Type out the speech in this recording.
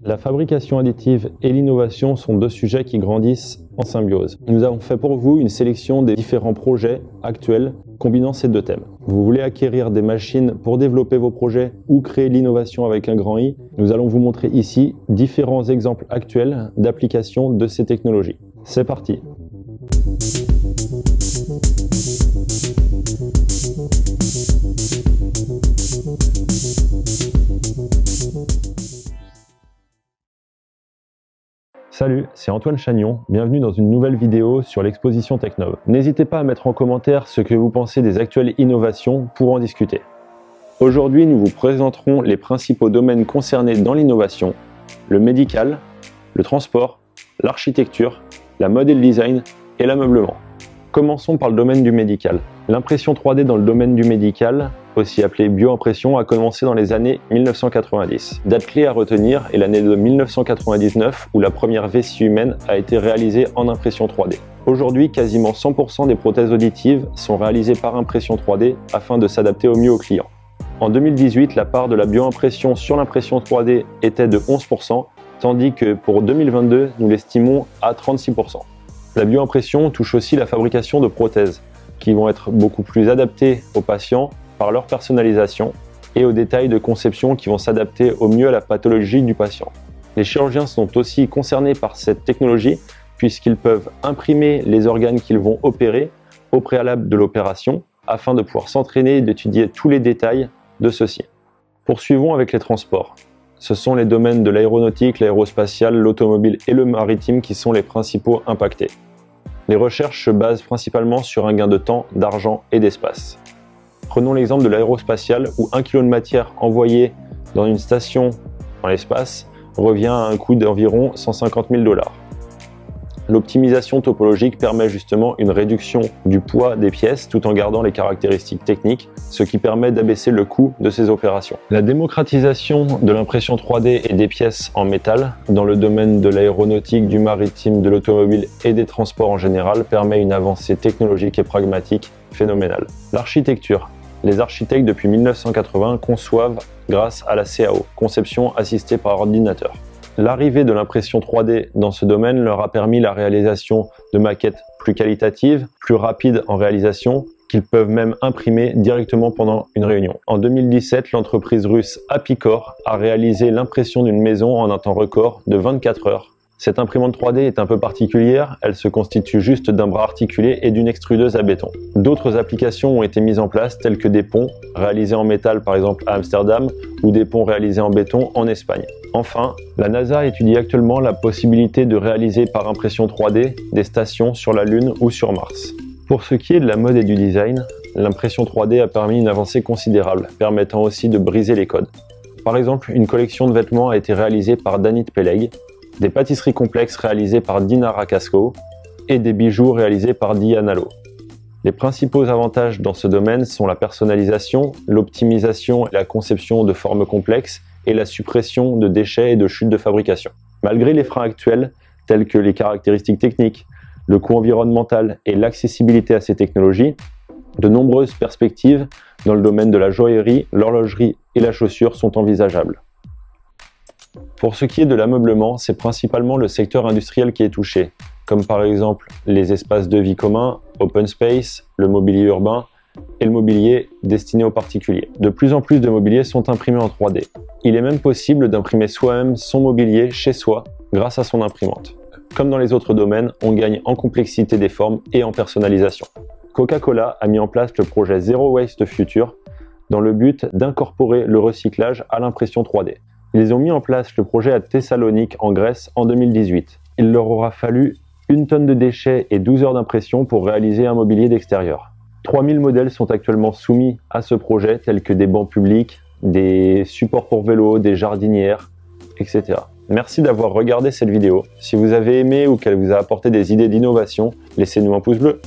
La fabrication additive et l'innovation sont deux sujets qui grandissent en symbiose. Nous avons fait pour vous une sélection des différents projets actuels combinant ces deux thèmes. Vous voulez acquérir des machines pour développer vos projets ou créer l'innovation avec un grand I? Nous allons vous montrer ici différents exemples actuels d'application de ces technologies. C'est parti! Salut, c'est Antoine Chagnon, bienvenue dans une nouvelle vidéo sur l'exposition Technov. N'hésitez pas à mettre en commentaire ce que vous pensez des actuelles innovations pour en discuter. Aujourd'hui, nous vous présenterons les principaux domaines concernés dans l'innovation, le médical, le transport, l'architecture, la mode et le design et l'ameublement. Commençons par le domaine du médical. L'impression 3D dans le domaine du médical, aussi appelée bioimpression, a commencé dans les années 1990. Date clé à retenir est l'année de 1999 où la première vessie humaine a été réalisée en impression 3D. Aujourd'hui, quasiment 100% des prothèses auditives sont réalisées par impression 3D afin de s'adapter au mieux aux clients. En 2018, la part de la bioimpression sur l'impression 3D était de 11%, tandis que pour 2022, nous l'estimons à 36%. La bioimpression touche aussi la fabrication de prothèses, qui vont être beaucoup plus adaptées aux patients par leur personnalisation et aux détails de conception qui vont s'adapter au mieux à la pathologie du patient. Les chirurgiens sont aussi concernés par cette technologie puisqu'ils peuvent imprimer les organes qu'ils vont opérer au préalable de l'opération afin de pouvoir s'entraîner et d'étudier tous les détails de ceci. Poursuivons avec les transports. Ce sont les domaines de l'aéronautique, l'aérospatiale, l'automobile et le maritime qui sont les principaux impactés. Les recherches se basent principalement sur un gain de temps, d'argent et d'espace. Prenons l'exemple de l'aérospatiale où 1 kg de matière envoyée dans une station dans l'espace revient à un coût d'environ 150 000 $. L'optimisation topologique permet justement une réduction du poids des pièces tout en gardant les caractéristiques techniques, ce qui permet d'abaisser le coût de ces opérations. La démocratisation de l'impression 3D et des pièces en métal dans le domaine de l'aéronautique, du maritime, de l'automobile et des transports en général permet une avancée technologique et pragmatique phénoménale. L'architecture. Les architectes depuis 1980 conçoivent grâce à la CAO, conception assistée par ordinateur. L'arrivée de l'impression 3D dans ce domaine leur a permis la réalisation de maquettes plus qualitatives, plus rapides en réalisation, qu'ils peuvent même imprimer directement pendant une réunion. En 2017, l'entreprise russe Apicor a réalisé l'impression d'une maison en un temps record de 24 heures. Cette imprimante 3D est un peu particulière, elle se constitue juste d'un bras articulé et d'une extrudeuse à béton. D'autres applications ont été mises en place telles que des ponts réalisés en métal par exemple à Amsterdam ou des ponts réalisés en béton en Espagne. Enfin, la NASA étudie actuellement la possibilité de réaliser par impression 3D des stations sur la Lune ou sur Mars. Pour ce qui est de la mode et du design, l'impression 3D a permis une avancée considérable, permettant aussi de briser les codes. Par exemple, une collection de vêtements a été réalisée par Danit Peleg, des pâtisseries complexes réalisées par Dinara Casco et des bijoux réalisés par Dianalo. Les principaux avantages dans ce domaine sont la personnalisation, l'optimisation et la conception de formes complexes et la suppression de déchets et de chutes de fabrication. Malgré les freins actuels, tels que les caractéristiques techniques, le coût environnemental et l'accessibilité à ces technologies, de nombreuses perspectives dans le domaine de la joaillerie, l'horlogerie et la chaussure sont envisageables. Pour ce qui est de l'ameublement, c'est principalement le secteur industriel qui est touché, comme par exemple les espaces de vie communs, open space, le mobilier urbain et le mobilier destiné aux particuliers. De plus en plus de mobiliers sont imprimés en 3D. Il est même possible d'imprimer soi-même son mobilier chez soi grâce à son imprimante. Comme dans les autres domaines, on gagne en complexité des formes et en personnalisation. Coca-Cola a mis en place le projet Zero Waste Future dans le but d'incorporer le recyclage à l'impression 3D. Ils ont mis en place le projet à Thessalonique en Grèce en 2018. Il leur aura fallu 1 tonne de déchets et 12 heures d'impression pour réaliser un mobilier d'extérieur. 3000 modèles sont actuellement soumis à ce projet, tels que des bancs publics, des supports pour vélo, des jardinières, etc. Merci d'avoir regardé cette vidéo. Si vous avez aimé ou qu'elle vous a apporté des idées d'innovation, laissez-nous un pouce bleu.